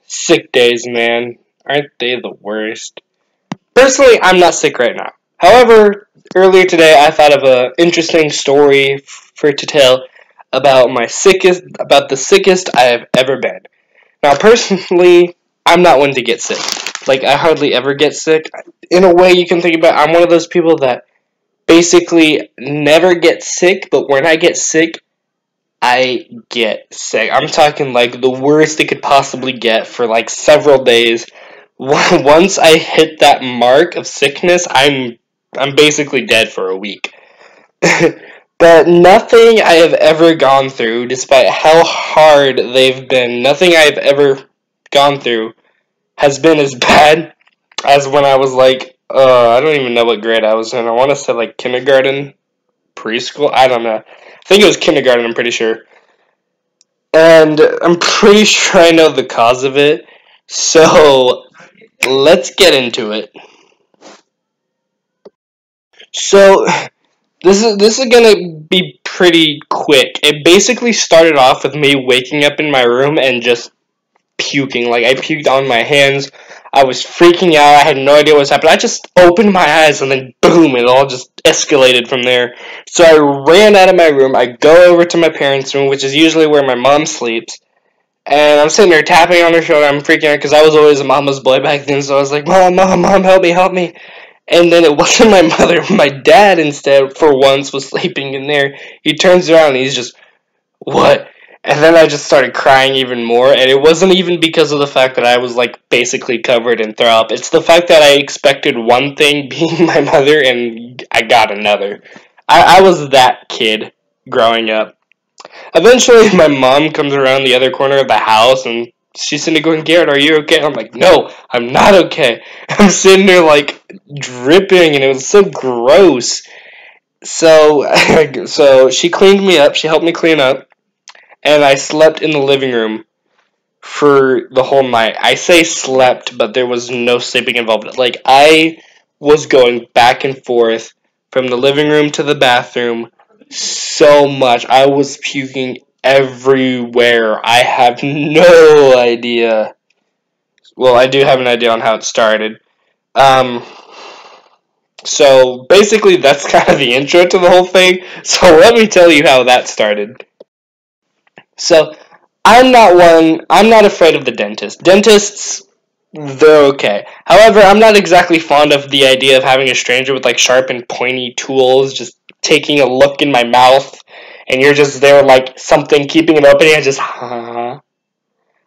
Sick days, man. Aren't they the worst? Personally, I'm not sick right now. However, earlier today I thought of an interesting story for to tell about the sickest I have ever been. Now, personally, I'm not one to get sick. Like, I hardly ever get sick. In a way, you can think about I'm one of those people that basically never get sick, but when I get sick, I get sick. I'm talking like the worst it could possibly get for like several days. Once I hit that mark of sickness, I'm basically dead for a week. But nothing I have ever gone through, despite how hard they've been, nothing I've ever gone through has been as bad as when I was like, I don't even know what grade I was in. I want to say like kindergarten, preschool. I don't know. I think it was kindergarten, I'm pretty sure. And I'm pretty sure I know the cause of it. So let's get into it. So this is gonna be pretty quick. It basically started off with me waking up in my room and just puking. Like, I puked on my hands. I was freaking out. I had no idea what was happening. I just opened my eyes and then boom, it all just escalated from there. So I ran out of my room. I go over to my parents' room, which is usually where my mom sleeps. And I'm sitting there tapping on her shoulder. I'm freaking out because I was always a mama's boy back then. So I was like, Mom, Mom, Mom, help me, help me. And then it wasn't my mother. My dad, instead, for once, was sleeping in there. He turns around and he's just, what? And then I just started crying even more, and it wasn't even because of the fact that I was, like, basically covered in throw up. It's the fact that I expected one thing being my mother, and I got another. I was that kid growing up. Eventually, my mom comes around the other corner of the house, and she's sitting there going, Garrett, are you okay? I'm like, no, I'm not okay. I'm sitting there, like, dripping, and it was so gross. So, so she cleaned me up. She helped me clean up. And I slept in the living room for the whole night. I say slept, but there was no sleeping involved. Like, I was going back and forth from the living room to the bathroom so much. I was puking everywhere. I have no idea. Well, I do have an idea on how it started. Um, so basically, that's kind of the intro to the whole thing. So let me tell you how that started. So I'm not afraid of the dentist. Dentists, they're okay. However, I'm not exactly fond of the idea of having a stranger with like sharp and pointy tools just taking a look in my mouth and you're just there like something keeping it open and just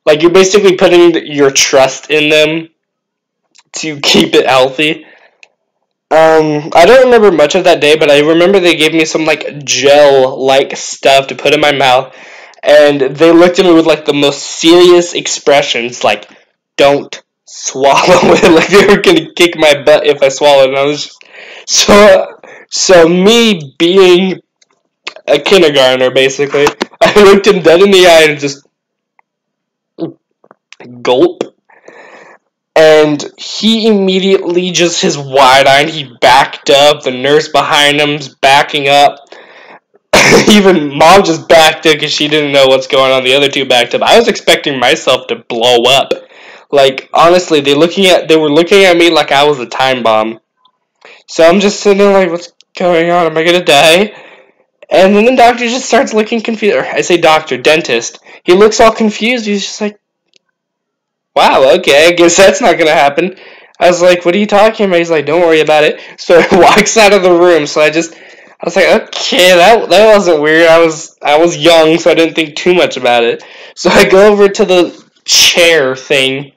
like you're basically putting your trust in them to keep it healthy. I don't remember much of that day, but I remember they gave me some like gel like stuff to put in my mouth, and they looked at me with like the most serious expressions, like "Don't swallow it," like they were gonna kick my butt if I swallowed. And I was just, so me being a kindergartner, basically, I looked him dead in the eye and just gulp. And he immediately just his wide eyed, he backed up. The nurse behind him's backing up. Even mom just backed up because she didn't know what's going on. The other two backed up. I was expecting myself to blow up. Like, honestly, they were looking at me like I was a time bomb. So I'm just sitting there like, what's going on? Am I gonna die? And then the doctor just starts looking confused. Or I say doctor, dentist. He looks all confused. He's just like, wow, okay, I guess that's not gonna happen. I was like, what are you talking about? He's like, don't worry about it. So he walks out of the room. So I was like, okay, that wasn't weird. I was young, so I didn't think too much about it. So I go over to the chair thing,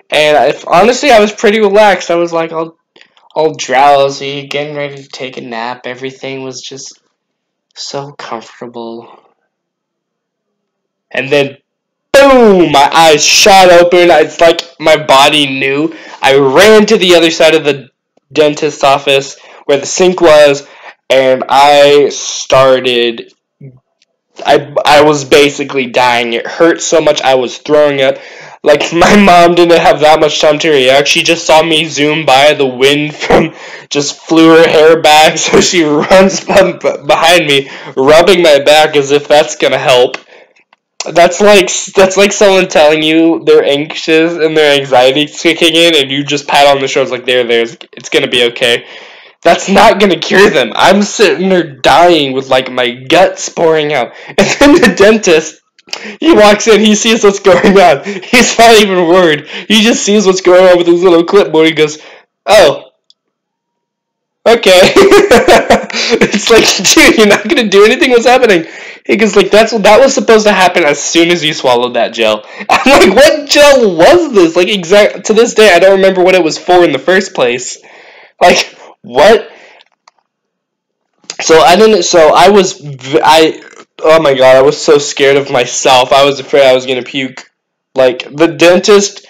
and honestly, I was pretty relaxed. I was like all drowsy, getting ready to take a nap. Everything was just so comfortable. And then boom! My eyes shot open. It's like my body knew. I ran to the other side of the dentist's office where the sink was, and I was basically dying. It hurt so much I was throwing up. Like, my mom didn't have that much time to react. She just saw me zoom by. The wind from just flew her hair back, so she runs behind me, rubbing my back as if that's gonna help. That's like someone telling you they're anxious and their anxiety's kicking in, and you just pat on the shoulders like there, it's gonna be okay. That's not gonna cure them. I'm sitting there dying with like my guts pouring out, and then the dentist, he walks in, he sees what's going on. He's not even worried. He just sees what's going on with his little clipboard. He goes, "Oh, okay." It's like, dude, you're not gonna do anything. What's happening? He goes, like, that was supposed to happen as soon as you swallowed that gel. I'm like, what gel was this? Like, exact to this day, I don't remember what it was for in the first place. Like, what? So I didn't. So I was. I. Oh my god! I was so scared of myself. I was afraid I was gonna puke. Like the dentist,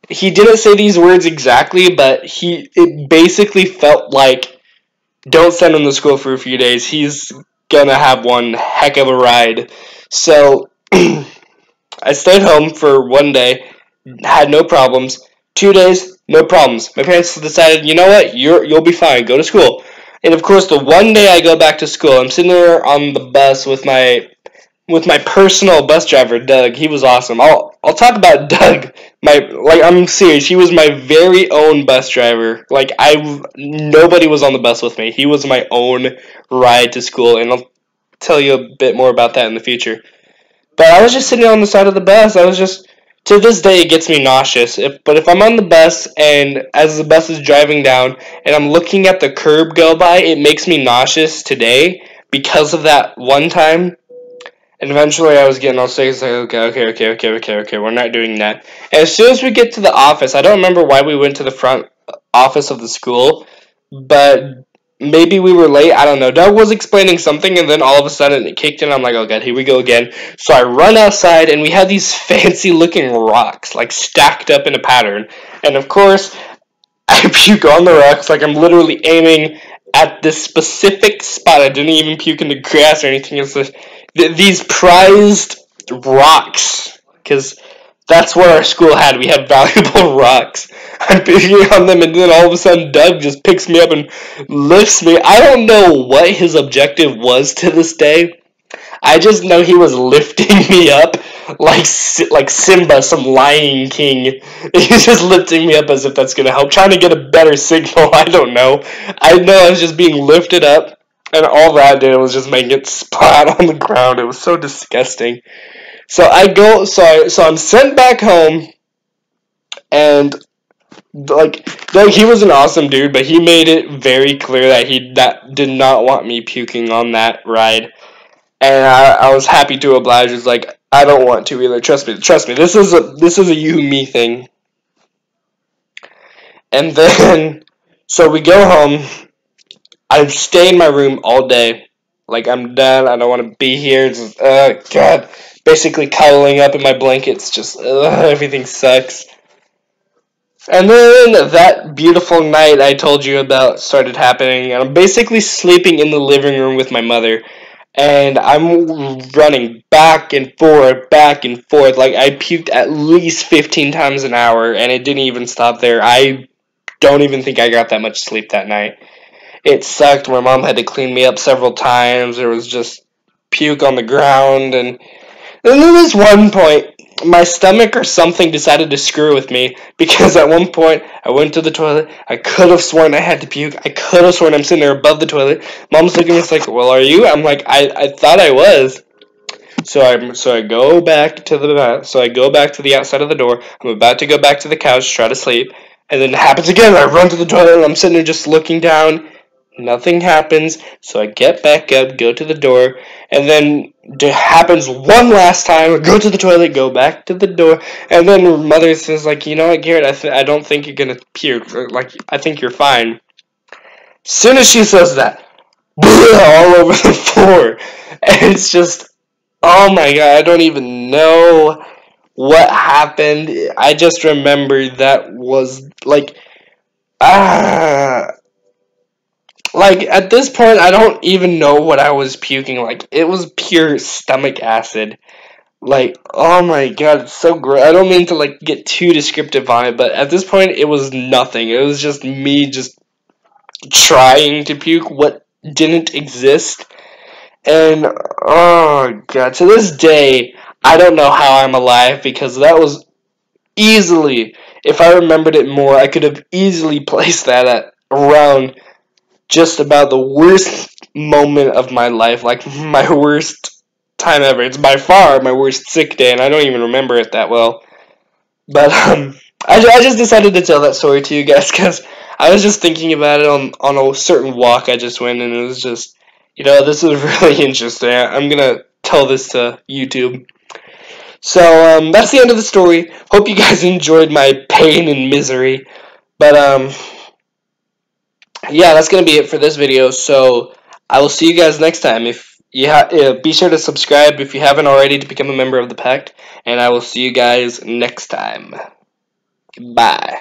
he didn't say these words exactly, but it basically felt like, don't send him to school for a few days. He's gonna have one heck of a ride. So I stayed home for one day, had no problems. 2 days, no problems. My parents decided, you know what, you'll be fine. Go to school. And of course, the one day I go back to school, I'm sitting there on the bus with my personal bus driver, Doug. He was awesome. I'll talk about Doug. I'm serious. He was my very own bus driver. Like nobody was on the bus with me. He was my own ride to school, and I'll tell you a bit more about that in the future. But I was just sitting on the side of the bus. I was just, to this day, it gets me nauseous. But if I'm on the bus and as the bus is driving down and I'm looking at the curb go by, it makes me nauseous today because of that one time. And eventually I was getting all sick. It's like, okay, we're not doing that. And as soon as we get to the office, I don't remember why we went to the front office of the school, but maybe we were late. I don't know. Doug was explaining something, and then all of a sudden it kicked in. I'm like, oh god, here we go again. So I run outside, and we had these fancy looking rocks, like stacked up in a pattern. And of course, I puke on the rocks, like I'm literally aiming at this specific spot. I didn't even puke in the grass or anything. It's just, these prized rocks, because that's what our school had. We had valuable rocks. I'm puking on them, and then all of a sudden, Doug just picks me up and lifts me. I don't know what his objective was to this day. I just know he was lifting me up like Simba, some Lion King. He's just lifting me up as if that's gonna help. Trying to get a better signal. I don't know. I know I was just being lifted up, and all that did was just make it splat on the ground. It was so disgusting. So I'm sent back home, and like he was an awesome dude, but he made it very clear that he did not want me puking on that ride. And I was happy to oblige. It's like, I don't want to either. Trust me. This is a you me thing. And then, so we go home. I stay in my room all day. Like, I'm done. I don't want to be here. It's just, God. Basically cuddling up in my blankets. Just, everything sucks. And then that beautiful night I told you about started happening. And I'm basically sleeping in the living room with my mother. And I'm running back and forth, back and forth. Like, I puked at least 15 times an hour, and it didn't even stop there. I don't even think I got that much sleep that night. It sucked. My mom had to clean me up several times. There was just puke on the ground, and then there was one point, my stomach or something decided to screw with me, because at one point I went to the toilet. I could have sworn I had to puke. I could have sworn I'm sitting there above the toilet. Mom's looking at me, it's like, well, are you? I'm like, I thought I was. So I go back to the outside of the door. I'm about to go back to the couch, try to sleep, and then it happens again. I run to the toilet, and I'm sitting there just looking down. Nothing happens, so I get back up, go to the door, and then it happens one last time. Go to the toilet, go back to the door, and then mother says, like, you know what, Garrett, I don't think you're gonna puke. Like, I think you're fine. Soon as she says that, all over the floor, and it's just, oh my god, I don't even know what happened. I just remember that was like, ah. Like, at this point, I don't even know what I was puking. Like, it was pure stomach acid. Like, oh my god, it's so gross. I don't mean to, like, get too descriptive on it, but at this point, it was nothing. It was just me just trying to puke what didn't exist. And, oh god, to this day, I don't know how I'm alive because that was easily, if I remembered it more, I could have easily placed that at around just about the worst moment of my life, like my worst time ever. It's by far my worst sick day, and I don't even remember it that well. But I just decided to tell that story to you guys because I was just thinking about it on a certain walk I just went, and it was just, this is really interesting. I'm gonna tell this to YouTube. So that's the end of the story. Hope you guys enjoyed my pain and misery. But yeah, that's gonna be it for this video. So I will see you guys next time. If you be sure to subscribe if you haven't already to become a member of the pact, and I will see you guys next time. Bye.